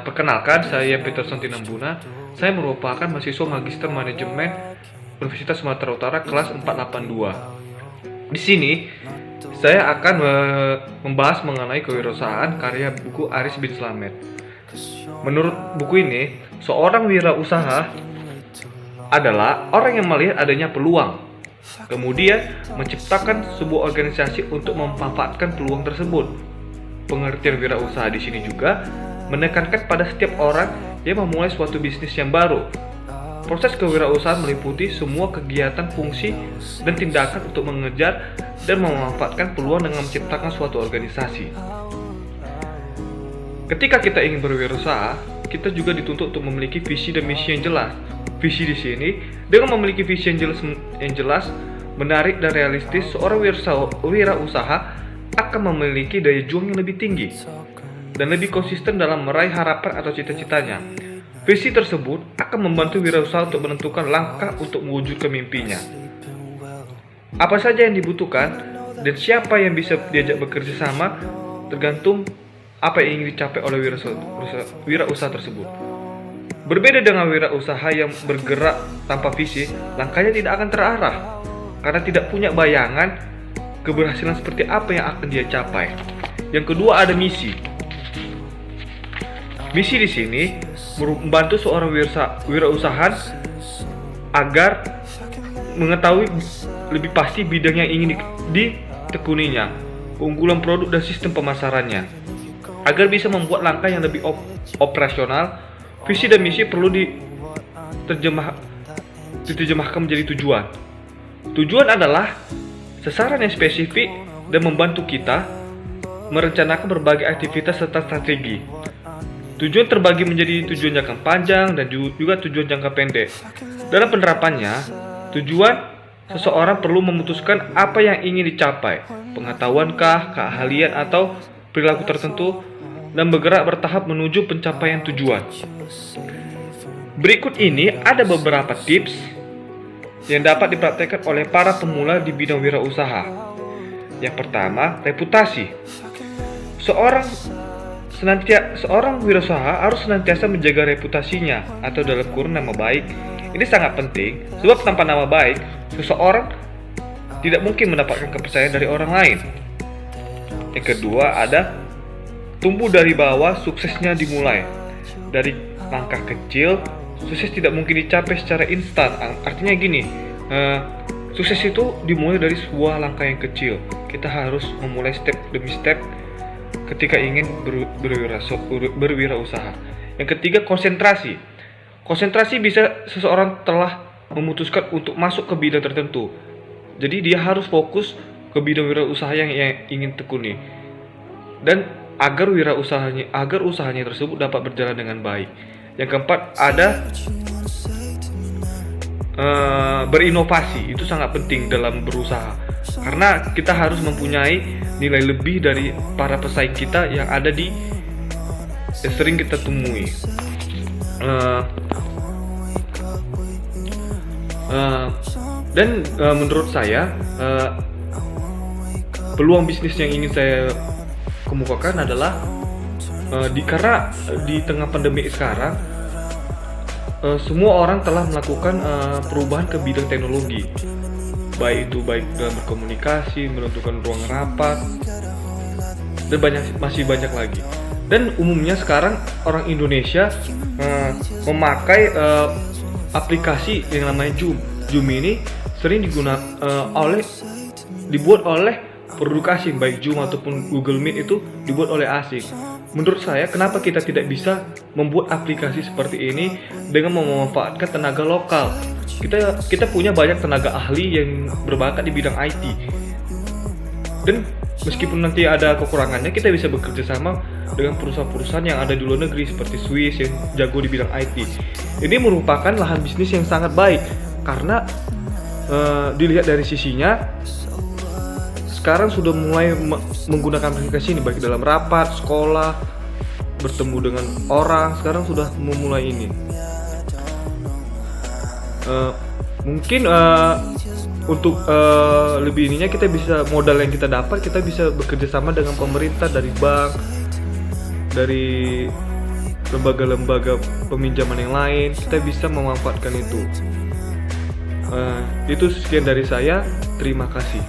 Perkenalkan, saya Peterson Tinambuna. Saya merupakan mahasiswa Magister Manajemen Universitas Sumatera Utara kelas 482. Di sini saya akan membahas mengenai kewirausahaan karya buku Aris bin Slamet. Menurut buku ini, seorang wirausaha adalah orang yang melihat adanya peluang, kemudian menciptakan sebuah organisasi untuk memanfaatkan peluang tersebut. Pengertian wirausaha di sini juga menekankan pada setiap orang yang memulai suatu bisnis yang baru. Proses kewirausahaan meliputi semua kegiatan, fungsi, dan tindakan untuk mengejar dan memanfaatkan peluang dengan menciptakan suatu organisasi. Ketika kita ingin berwirausaha, kita juga dituntut untuk memiliki visi dan misi yang jelas. Visi di sini, dengan memiliki visi yang jelas, menarik dan realistis, seorang wirausaha akan memiliki daya juang yang lebih tinggi dan lebih konsisten dalam meraih harapan atau cita-citanya. Visi tersebut akan membantu wirausaha untuk menentukan langkah untuk mewujudkan mimpinya. Apa saja yang dibutuhkan dan siapa yang bisa diajak bekerja sama tergantung apa yang ingin dicapai oleh wirausaha tersebut. Berbeda dengan wirausaha yang bergerak tanpa visi, langkahnya tidak akan terarah karena tidak punya bayangan keberhasilan seperti apa yang akan dia capai. Yang kedua, ada misi. Misi di sini membantu seorang wirausaha agar mengetahui lebih pasti bidang yang ingin ditekuninya, keunggulan produk dan sistem pemasarannya. Agar bisa membuat langkah yang lebih operasional, visi dan misi perlu diterjemahkan menjadi tujuan. Tujuan adalah sasaran yang spesifik dan membantu kita merencanakan berbagai aktivitas serta strategi. Tujuan terbagi menjadi tujuan jangka panjang dan juga tujuan jangka pendek. Dalam penerapannya, tujuan seseorang perlu memutuskan apa yang ingin dicapai, pengetahuankah, keahlian, atau perilaku tertentu, dan bergerak bertahap menuju pencapaian tujuan. Berikut ini ada beberapa tips yang dapat dipraktikkan oleh para pemula di bidang wirausaha. Yang pertama, reputasi. Seorang wirausaha harus senantiasa menjaga reputasinya atau dalam kurung nama baik. Ini sangat penting sebab tanpa nama baik, seseorang tidak mungkin mendapatkan kepercayaan dari orang lain. Yang kedua, ada tumbuh dari bawah, suksesnya dimulai dari langkah kecil. Sukses tidak mungkin dicapai secara instan. Artinya gini, sukses itu dimulai dari sebuah langkah yang kecil. Kita harus memulai step demi step ketika ingin berwirausaha. Yang ketiga, konsentrasi. Konsentrasi bisa seseorang telah memutuskan untuk masuk ke bidang tertentu. Jadi dia harus fokus ke bidang wirausaha yang ingin tekuni. Dan agar usahanya tersebut dapat berjalan dengan baik. Yang keempat, ada berinovasi. Itu sangat penting dalam berusaha, karena kita harus mempunyai nilai lebih dari para pesaing kita yang ada yang sering kita temui. Menurut saya, peluang bisnis yang ingin saya kemukakan adalah karena di tengah pandemi sekarang, semua orang telah melakukan perubahan ke bidang teknologi, baik dalam berkomunikasi, menentukan ruang rapat, dan masih banyak lagi. Dan umumnya sekarang orang Indonesia memakai aplikasi yang namanya Zoom. Zoom ini sering dibuat oleh produk asing, baik Zoom ataupun Google Meet itu dibuat oleh asing. Menurut saya, kenapa kita tidak bisa membuat aplikasi seperti ini dengan memanfaatkan tenaga lokal? Kita punya banyak tenaga ahli yang berbakat di bidang IT. Dan meskipun nanti ada kekurangannya, kita bisa bekerja sama dengan perusahaan-perusahaan yang ada di luar negeri seperti Swiss yang jago di bidang IT. Ini merupakan lahan bisnis yang sangat baik karena dilihat dari sisinya, sekarang sudah mulai menggunakan aplikasi ini baik dalam rapat, sekolah, bertemu dengan orang. Sekarang sudah memulai ini. Mungkin untuk lebih ininya, kita bisa modal yang kita dapat, kita bisa bekerja sama dengan pemerintah, dari bank, dari lembaga-lembaga peminjaman yang lain, kita bisa memanfaatkan itu. Itu sekian dari saya, terima kasih.